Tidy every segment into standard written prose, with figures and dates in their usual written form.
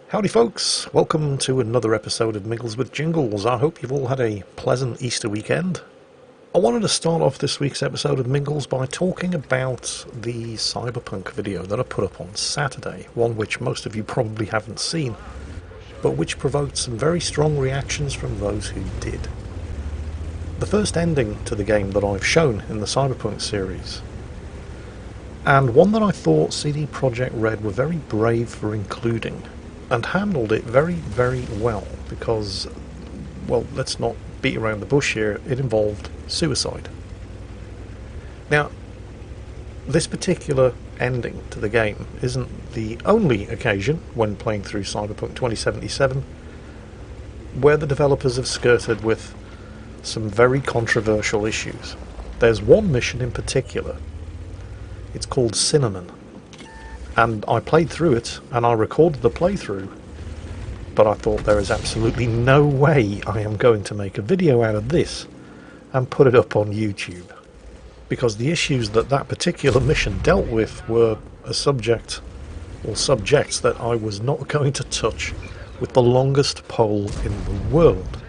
Howdy folks, welcome to another episode of Mingles with Jingles. I hope you've all had a pleasant Easter weekend. I wanted to start off this week's episode of Mingles by talking about the Cyberpunk video that I put up on Saturday, one which most of you probably haven't seen, but which provoked some very strong reactions from those who did. The first ending to the game that I've shown in the Cyberpunk series, and one that I thought CD Projekt Red were very brave for including, and handled it very, very well, because, well, let's not beat around the bush here, it involved suicide. Now, this particular ending to the game isn't the only occasion when playing through Cyberpunk 2077 where the developers have skirted with some very controversial issues. There's one mission in particular. It's called Cinnamon. And I played through it, and I recorded the playthrough, but I thought there is absolutely no way I am going to make a video out of this and put it up on YouTube, because the issues that that particular mission dealt with were a subject, or subjects, that I was not going to touch with the longest pole in the world.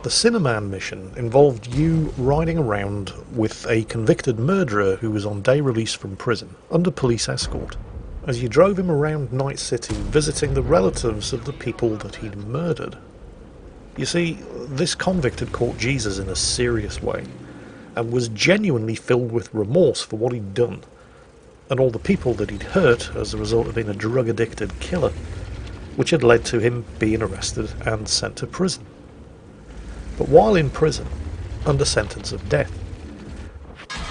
The Cinnamon mission involved you riding around with a convicted murderer who was on day release from prison, under police escort, as you drove him around Night City visiting the relatives of the people that he'd murdered. You see, this convict had caught Jesus in a serious way, and was genuinely filled with remorse for what he'd done, and all the people that he'd hurt as a result of being a drug-addicted killer, which had led to him being arrested and sent to prison. But while in prison, under sentence of death,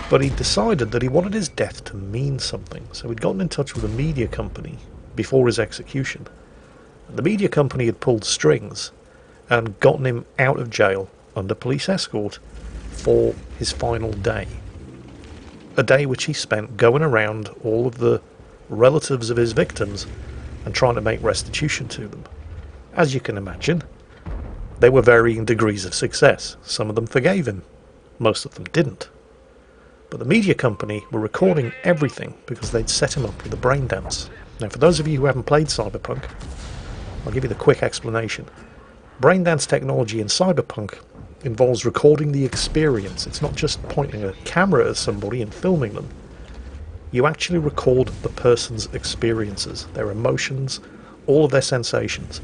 but he decided that he wanted his death to mean something, so he'd gotten in touch with a media company before his execution. The media company had pulled strings and gotten him out of jail under police escort for his final day. A day which he spent going around all of the relatives of his victims and trying to make restitution to them. As you can imagine, they were varying degrees of success. Some of them forgave him, most of them didn't. But the media company were recording everything because they'd set him up with a brain dance. Now, for those of you who haven't played Cyberpunk, I'll give you the quick explanation. Brain dance technology in Cyberpunk involves recording the experience. It's not just pointing a camera at somebody and filming them. You actually record the person's experiences, their emotions, all of their sensations.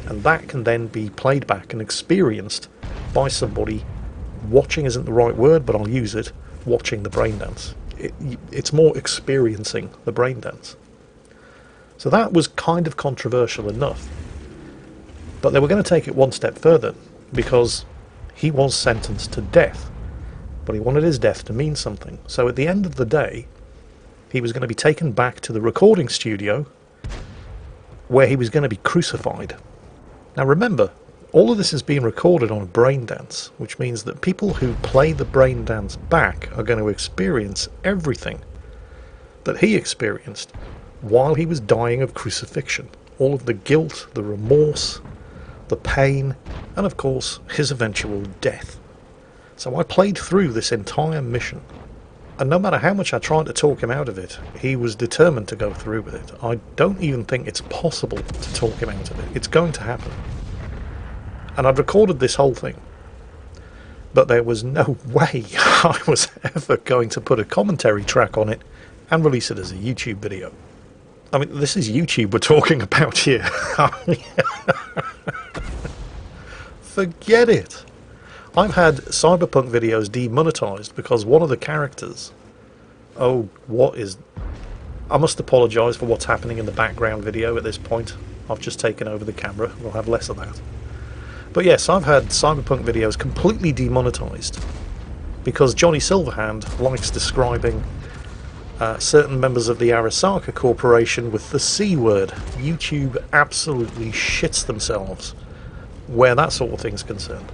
And that can then be played back and experienced by somebody. Watching isn't the right word, but I'll use it. Watching the brain dance. It's more experiencing the brain dance. So that was kind of controversial enough. But they were going to take it one step further, because he was sentenced to death, but he wanted his death to mean something. So at the end of the day, he was going to be taken back to the recording studio where he was going to be crucified. Now remember, all of this is being recorded on a brain dance, which means that people who play the brain dance back are going to experience everything that he experienced while he was dying of crucifixion. All of the guilt, the remorse, the pain, and of course his eventual death. So I played through this entire mission, and no matter how much I tried to talk him out of it, he was determined to go through with it. I don't even think it's possible to talk him out of it. It's going to happen. And I'd recorded this whole thing, but there was no way I was ever going to put a commentary track on it and release it as a YouTube video. I mean, this is YouTube we're talking about here. Forget it. I've had Cyberpunk videos demonetized because one of the characters... Oh, I must apologise for what's happening in the background video at this point. I've just taken over the camera. We'll have less of that. But yes, I've had Cyberpunk videos completely demonetized because Johnny Silverhand likes describing certain members of the Arasaka Corporation with the C word. YouTube absolutely shits themselves where that sort of thing's concerned.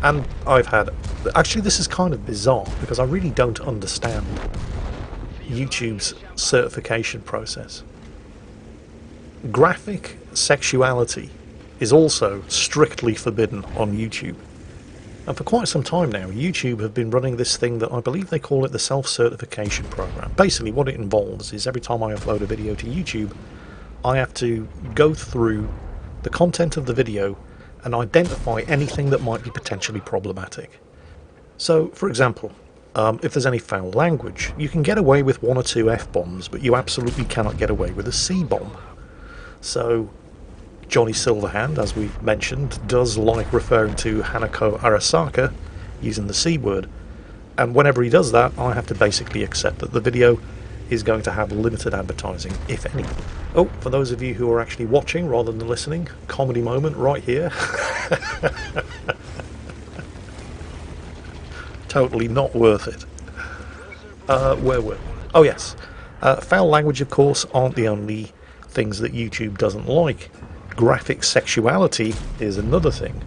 And I've had... Actually, this is kind of bizarre because I really don't understand YouTube's certification process. Graphic sexuality is also strictly forbidden on YouTube. And for quite some time now, YouTube have been running this thing that I believe they call it the self-certification program. Basically, what it involves is every time I upload a video to YouTube, I have to go through the content of the video and identify anything that might be potentially problematic. So, for example, if there's any foul language, you can get away with 1 or 2 F-bombs, but you absolutely cannot get away with a C-bomb. So, Johnny Silverhand, as we mentioned, does like referring to Hanako Arasaka using the C word, and whenever he does that, I have to basically accept that the video is going to have limited advertising, if any. Oh, for those of you who are actually watching rather than listening, comedy moment right here. Totally not worth it. Where were we? Oh yes. Foul language, of course, aren't the only things that YouTube doesn't like. Graphic sexuality is another thing.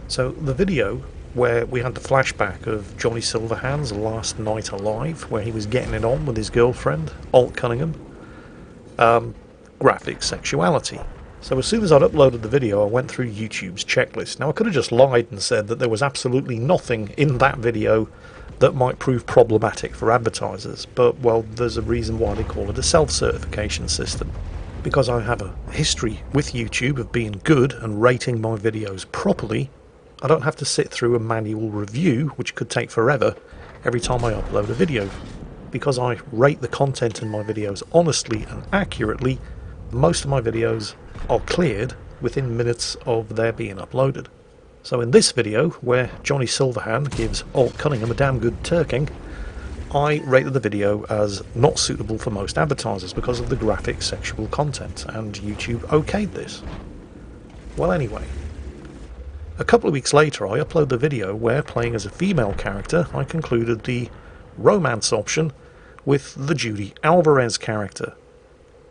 So the video where we had the flashback of Johnny Silverhand's last night alive, where he was getting it on with his girlfriend, Alt Cunningham, graphic sexuality. So as soon as I'd uploaded the video, I went through YouTube's checklist. Now I could have just lied and said that there was absolutely nothing in that video that might prove problematic for advertisers, but well, there's a reason why they call it a self-certification system. Because I have a history with YouTube of being good and rating my videos properly, I don't have to sit through a manual review, which could take forever, every time I upload a video. Because I rate the content in my videos honestly and accurately, most of my videos are cleared within minutes of their being uploaded. So in this video, where Johnny Silverhand gives Alt Cunningham a damn good turking, I rated the video as not suitable for most advertisers because of the graphic sexual content, and YouTube okayed this. Well anyway, a couple of weeks later I upload the video where, playing as a female character, I concluded the romance option with the Judy Alvarez character.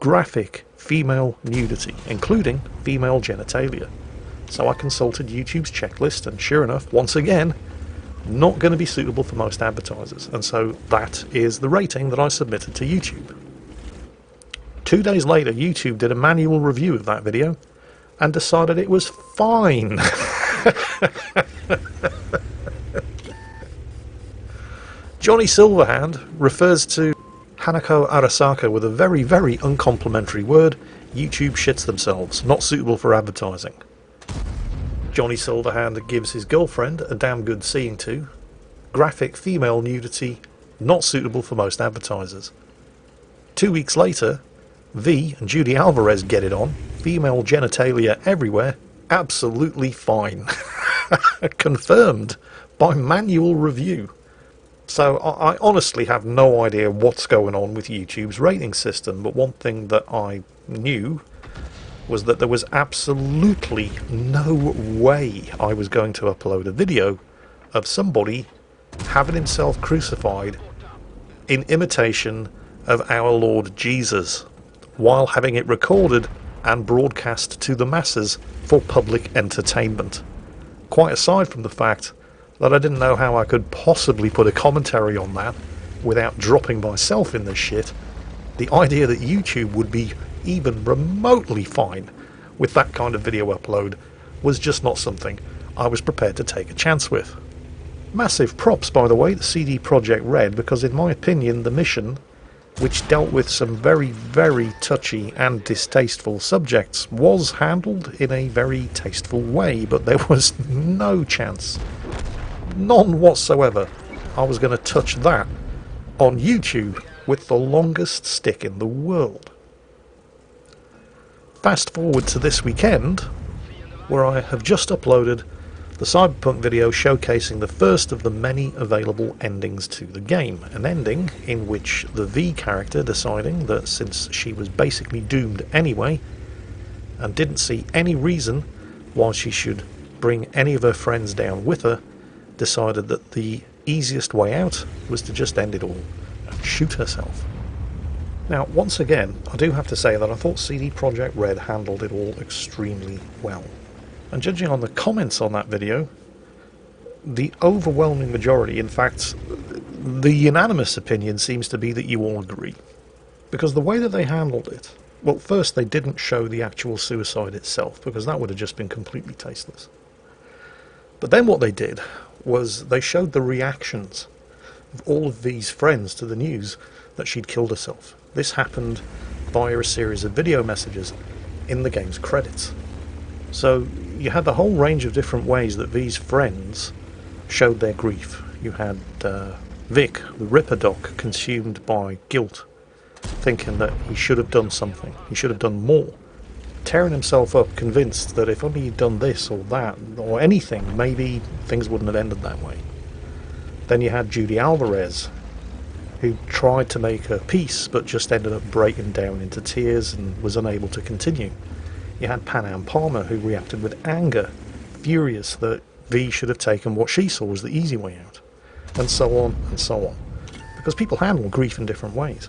Graphic female nudity, including female genitalia. So I consulted YouTube's checklist, and sure enough, once again, not going to be suitable for most advertisers, and so that is the rating that I submitted to YouTube. 2 days later, YouTube did a manual review of that video and decided it was fine. Johnny Silverhand refers to Hanako Arasaka with a very, very uncomplimentary word. YouTube shits themselves, not suitable for advertising. Johnny Silverhand gives his girlfriend a damn good seeing to. Graphic female nudity, not suitable for most advertisers. 2 weeks later, V and Judy Alvarez get it on. Female genitalia everywhere, absolutely fine. Confirmed by manual review. So I honestly have no idea what's going on with YouTube's rating system, but one thing that I knew was that there was absolutely no way I was going to upload a video of somebody having himself crucified in imitation of our Lord Jesus, while having it recorded and broadcast to the masses for public entertainment. Quite aside from the fact that I didn't know how I could possibly put a commentary on that without dropping myself in this shit, the idea that YouTube would be even remotely fine with that kind of video upload was just not something I was prepared to take a chance with. Massive props, by the way, to CD Projekt Red, because in my opinion the mission, which dealt with some very, very touchy and distasteful subjects, was handled in a very tasteful way, but there was no chance, none whatsoever, I was going to touch that on YouTube with the longest stick in the world. Fast forward to this weekend, where I have just uploaded the Cyberpunk video showcasing the first of the many available endings to the game. An ending in which the V character, deciding that since she was basically doomed anyway, and didn't see any reason why she should bring any of her friends down with her, decided that the easiest way out was to just end it all and shoot herself. Now, once again, I do have to say that I thought CD Projekt Red handled it all extremely well. And judging on the comments on that video, the overwhelming majority, in fact, the unanimous opinion seems to be that you all agree. Because the way that they handled it, well, first they didn't show the actual suicide itself, because that would have just been completely tasteless. But then what they did was they showed the reactions of all of V's friends to the news that she'd killed herself. This happened via a series of video messages in the game's credits. So you had the whole range of different ways that V's friends showed their grief. You had Vic, the Ripper Doc, consumed by guilt, thinking that he should have done something, he should have done more, tearing himself up, convinced that if only he'd done this or that, or anything, maybe things wouldn't have ended that way. Then you had Judy Alvarez, who tried to make her peace, but just ended up breaking down into tears and was unable to continue. You had Panam Palmer, who reacted with anger, furious that V should have taken what she saw as the easy way out, and so on and so on. Because people handle grief in different ways.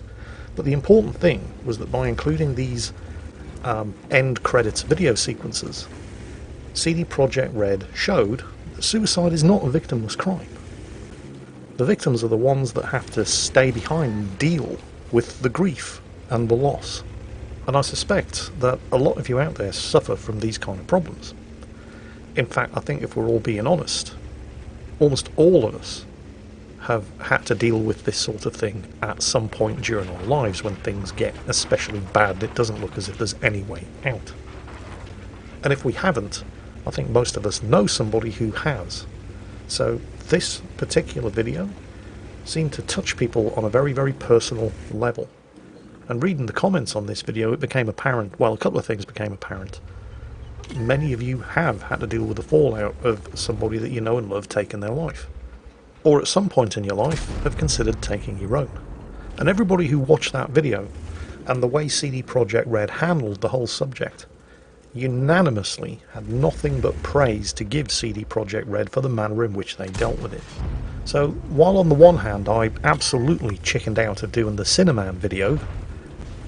But the important thing was that by including these end credits video sequences, CD Projekt Red showed that suicide is not a victimless crime. The victims are the ones that have to stay behind and deal with the grief and the loss. And I suspect that a lot of you out there suffer from these kind of problems. In fact, I think if we're all being honest, almost all of us have had to deal with this sort of thing at some point during our lives when things get especially bad. It doesn't look as if there's any way out. And if we haven't, I think most of us know somebody who has. So this particular video seemed to touch people on a very, very personal level. And reading the comments on this video, it became apparent, well, a couple of things became apparent. Many of you have had to deal with the fallout of somebody that you know and love taking their life. Or at some point in your life have considered taking your own. And everybody who watched that video and the way CD Projekt Red handled the whole subject unanimously had nothing but praise to give CD Projekt Red for the manner in which they dealt with it. So while on the one hand I absolutely chickened out of doing the Cinnamon video,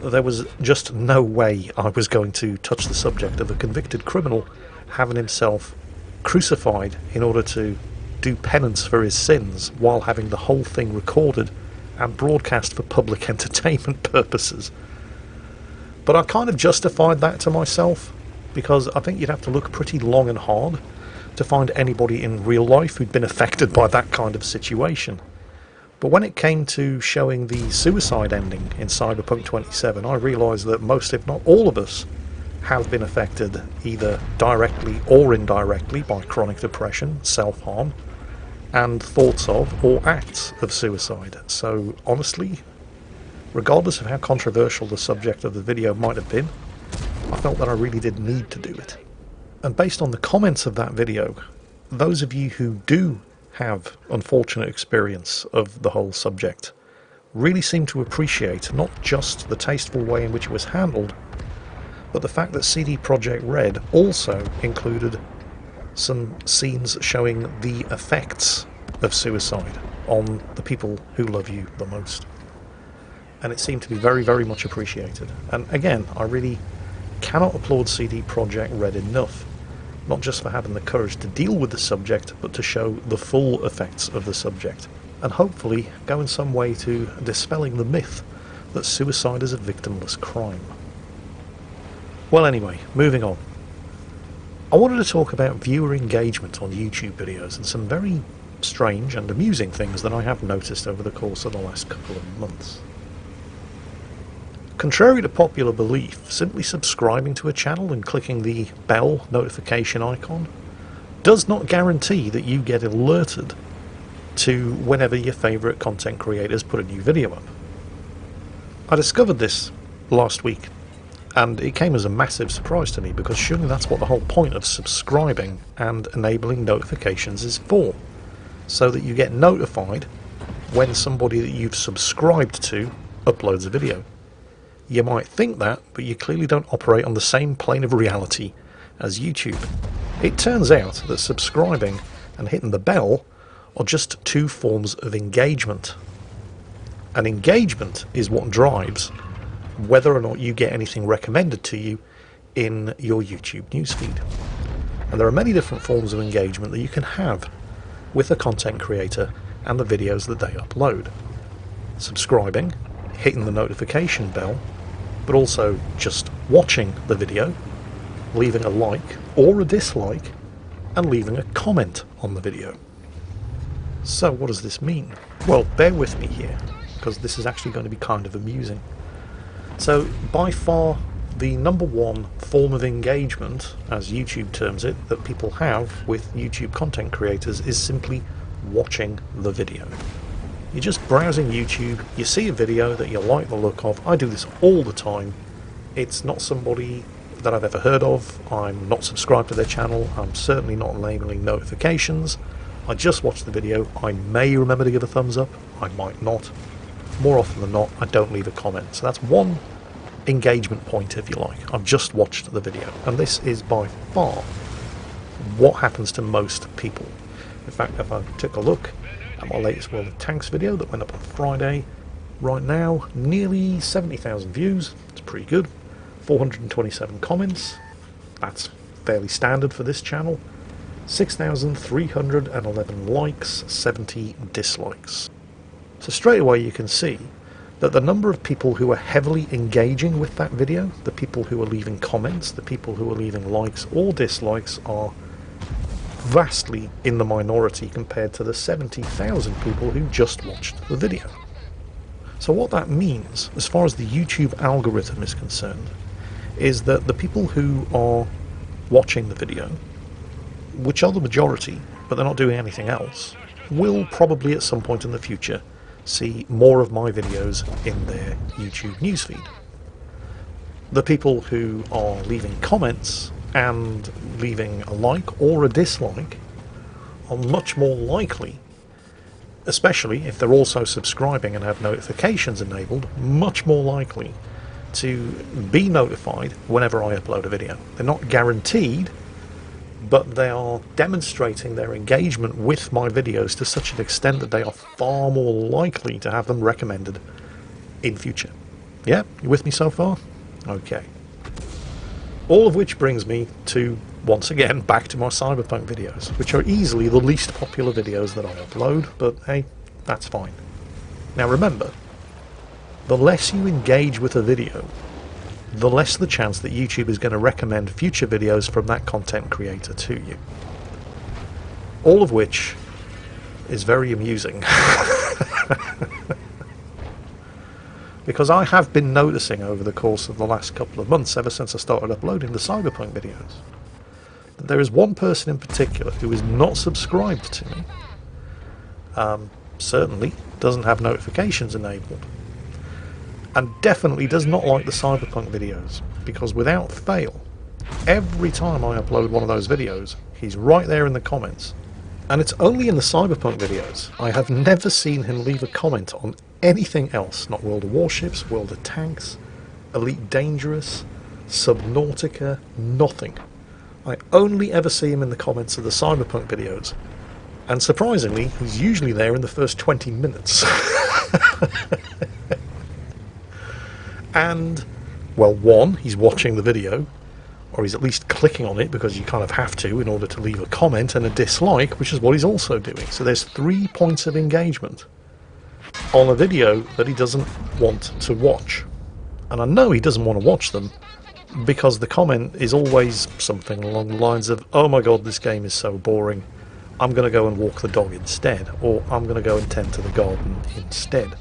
there was just no way I was going to touch the subject of a convicted criminal having himself crucified in order to do penance for his sins while having the whole thing recorded and broadcast for public entertainment purposes. But I kind of justified that to myself, because I think you'd have to look pretty long and hard to find anybody in real life who'd been affected by that kind of situation. But when it came to showing the suicide ending in Cyberpunk 27, I realised that most, if not all of us, have been affected either directly or indirectly by chronic depression, self-harm, and thoughts of or acts of suicide. So honestly, regardless of how controversial the subject of the video might have been, I felt that I really did need to do it. And based on the comments of that video, those of you who do have unfortunate experience of the whole subject really seem to appreciate not just the tasteful way in which it was handled, but the fact that CD Projekt Red also included some scenes showing the effects of suicide on the people who love you the most. And it seemed to be very, very much appreciated. And again, I really cannot applaud CD Projekt Red enough, not just for having the courage to deal with the subject, but to show the full effects of the subject, and hopefully go in some way to dispelling the myth that suicide is a victimless crime. Well anyway, moving on. I wanted to talk about viewer engagement on YouTube videos and some very strange and amusing things that I have noticed over the course of the last couple of months. Contrary to popular belief, simply subscribing to a channel and clicking the bell notification icon does not guarantee that you get alerted to whenever your favourite content creators put a new video up. I discovered this last week, and it came as a massive surprise to me, because surely that's what the whole point of subscribing and enabling notifications is for, so that you get notified when somebody that you've subscribed to uploads a video. You might think that, but you clearly don't operate on the same plane of reality as YouTube. It turns out that subscribing and hitting the bell are just two forms of engagement. And engagement is what drives whether or not you get anything recommended to you in your YouTube newsfeed. And there are many different forms of engagement that you can have with a content creator and the videos that they upload. Subscribing, hitting the notification bell, but also just watching the video, leaving a like or a dislike, and leaving a comment on the video. So what does this mean? Well, bear with me here, because this is actually going to be kind of amusing. So by far the number one form of engagement, as YouTube terms it, that people have with YouTube content creators is simply watching the video. You're just browsing YouTube, you see a video that you like the look of. I do this all the time. It's not somebody that I've ever heard of. I'm not subscribed to their channel. I'm certainly not enabling notifications. I just watch the video. I may remember to give a thumbs up. I might not. More often than not, I don't leave a comment. So that's one engagement point, if you like. I've just watched the video. And this is by far what happens to most people. In fact, if I took a look at my latest World of Tanks video that went up on Friday, right now, nearly 70,000 views. It's pretty good. 427 comments. That's fairly standard for this channel. 6,311 likes, 70 dislikes. So straight away you can see that the number of people who are heavily engaging with that video, the people who are leaving comments, the people who are leaving likes or dislikes, are vastly in the minority compared to the 70,000 people who just watched the video. So what that means, as far as the YouTube algorithm is concerned, is that the people who are watching the video, which are the majority, but they're not doing anything else, will probably at some point in the future see more of my videos in their YouTube newsfeed. The people who are leaving comments and leaving a like or a dislike are much more likely, especially if they're also subscribing and have notifications enabled, much more likely to be notified whenever I upload a video. They're not guaranteed, but they are demonstrating their engagement with my videos to such an extent that they are far more likely to have them recommended in future. Yeah, you with me so far? Okay. All of which brings me to, once again, back to my Cyberpunk videos, which are easily the least popular videos that I upload, but hey, that's fine. Now remember, the less you engage with a video, the less the chance that YouTube is going to recommend future videos from that content creator to you. All of which is very amusing. Because I have been noticing over the course of the last couple of months, ever since I started uploading the Cyberpunk videos, that there is one person in particular who is not subscribed to me, certainly doesn't have notifications enabled, and definitely does not like the Cyberpunk videos, because without fail, every time I upload one of those videos, he's right there in the comments. And it's only in the Cyberpunk videos. I have never seen him leave a comment on anything else, not World of Warships, World of Tanks, Elite Dangerous, Subnautica, nothing. I only ever see him in the comments of the Cyberpunk videos, and surprisingly, he's usually there in the first 20 minutes. And, well, one, he's watching the video, or he's at least clicking on it because you kind of have to in order to leave a comment and a dislike, which is what he's also doing. So there's 3 points of engagement on a video that he doesn't want to watch. And I know he doesn't want to watch them because the comment is always something along the lines of, oh my god, this game is so boring, I'm going to go and walk the dog instead, or I'm going to go and tend to the garden instead.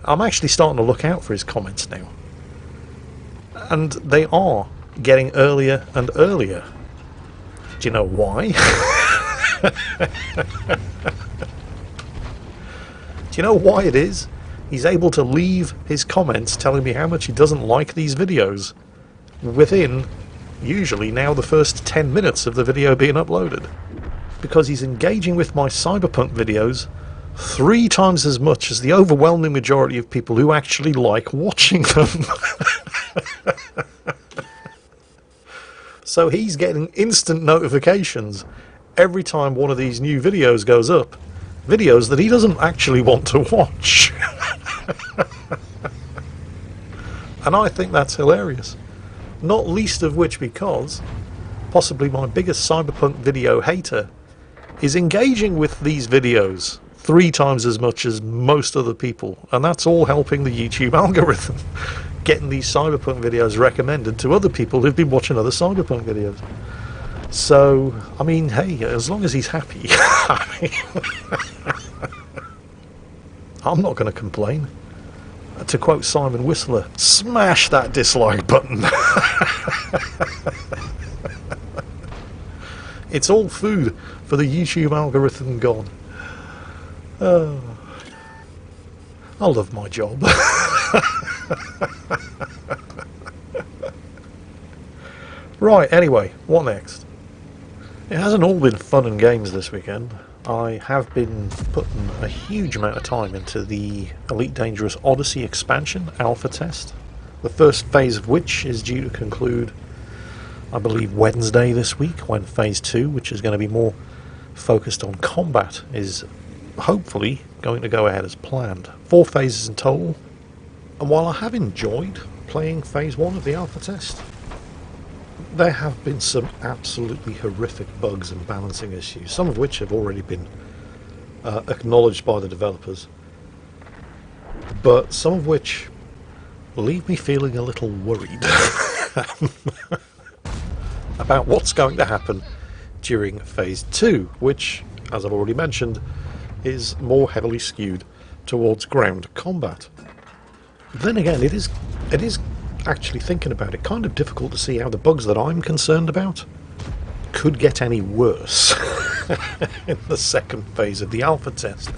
I'm actually starting to look out for his comments now. And they are getting earlier and earlier. Do you know why? Do you know why it is? He's able to leave his comments telling me how much he doesn't like these videos within, usually now, the first 10 minutes of the video being uploaded. Because he's engaging with my Cyberpunk videos 3 times as much as the overwhelming majority of people who actually like watching them. So he's getting instant notifications every time one of these new videos goes up. Videos that he doesn't actually want to watch. And I think that's hilarious. Not least of which because possibly my biggest Cyberpunk video hater is engaging with these videos 3 times as much as most other people, and that's all helping the YouTube algorithm, getting these Cyberpunk videos recommended to other people who've been watching other Cyberpunk videos. So, I mean, hey, as long as he's happy, I'm not going to complain. To quote Simon Whistler, smash that dislike button. It's all food for the YouTube algorithm god. I love my job. Right, anyway, what next? It hasn't all been fun and games this weekend. I have been putting a huge amount of time into the Elite Dangerous Odyssey expansion alpha test, the first phase of which is due to conclude, I believe, Wednesday this week, when phase 2, which is going to be more focused on combat, is hopefully going to go ahead as planned. 4 phases in total, and while I have enjoyed playing phase 1 of the alpha test, there have been some absolutely horrific bugs and balancing issues, some of which have already been acknowledged by the developers, but some of which leave me feeling a little worried about what's going to happen during phase 2, which, as I've already mentioned, is more heavily skewed towards ground combat. Then again, it is actually, thinking about it, kind of difficult to see how the bugs that I'm concerned about could get any worse in the second phase of the alpha test.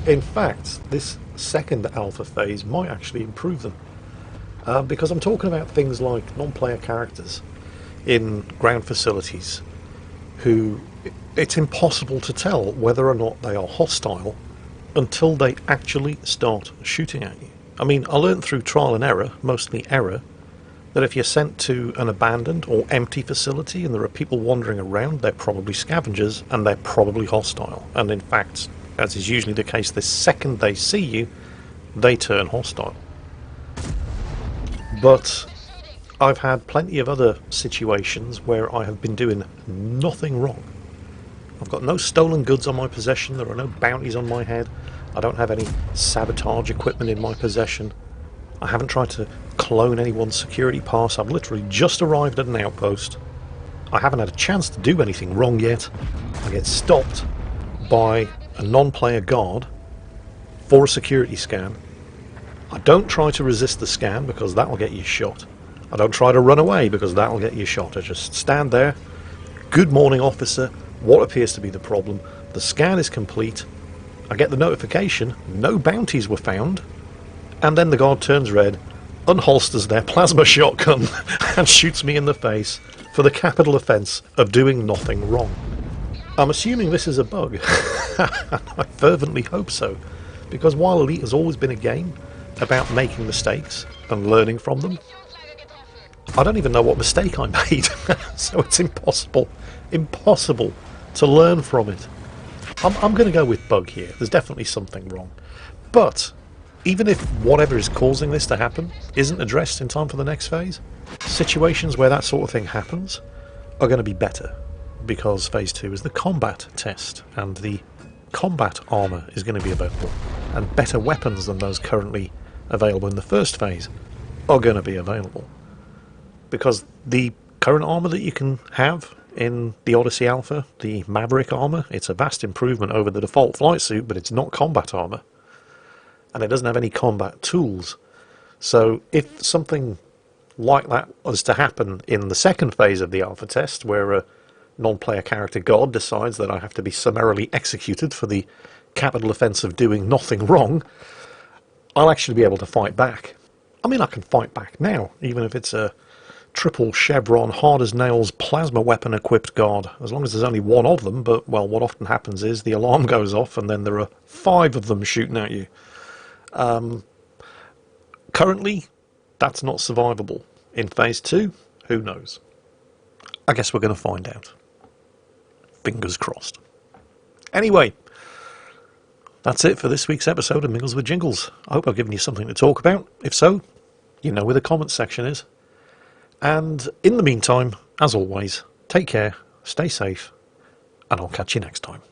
In fact, this second alpha phase might actually improve them, because I'm talking about things like non-player characters in ground facilities who it's impossible to tell whether or not they are hostile until they actually start shooting at you. I mean, I learned through trial and error, mostly error, that if you're sent to an abandoned or empty facility and there are people wandering around, they're probably scavengers and they're probably hostile. And in fact, as is usually the case, the second they see you, they turn hostile. But I've had plenty of other situations where I have been doing nothing wrong. I've got no stolen goods on my possession, there are no bounties on my head, I don't have any sabotage equipment in my possession, I haven't tried to clone anyone's security pass, I've literally just arrived at an outpost, I haven't had a chance to do anything wrong yet, I get stopped by a non-player guard for a security scan. I don't try to resist the scan because that will get you shot. I don't try to run away because that will get you shot. I just stand there. Good morning, officer. What appears to be the problem? The scan is complete. I get the notification. No bounties were found. And then the guard turns red, unholsters their plasma shotgun and shoots me in the face for the capital offence of doing nothing wrong. I'm assuming this is a bug. I fervently hope so. Because while Elite has always been a game about making mistakes and learning from them, I don't even know what mistake I made, so it's impossible to learn from it. I'm going to go with bug here. There's definitely something wrong. But even if whatever is causing this to happen isn't addressed in time for the next phase, situations where that sort of thing happens are going to be better, because phase 2 is the combat test, and the combat armour is going to be available, and better weapons than those currently available in the first phase are going to be available. Because the current armour that you can have in the Odyssey Alpha, the Maverick armour, it's a vast improvement over the default flight suit, but it's not combat armour. And it doesn't have any combat tools. So if something like that was to happen in the second phase of the Alpha test, where a non-player character god decides that I have to be summarily executed for the capital offence of doing nothing wrong, I'll actually be able to fight back. I mean, I can fight back now, even if it's a triple chevron, hard-as-nails, plasma weapon-equipped guard, as long as there's only one of them. But, well, what often happens is the alarm goes off and then there are 5 of them shooting at you. Currently, that's not survivable. In phase 2, who knows? I guess we're going to find out. Fingers crossed. Anyway, that's it for this week's episode of Mingles with Jingles. I hope I've given you something to talk about. If so, you know where the comments section is. And in the meantime, as always, take care, stay safe, and I'll catch you next time.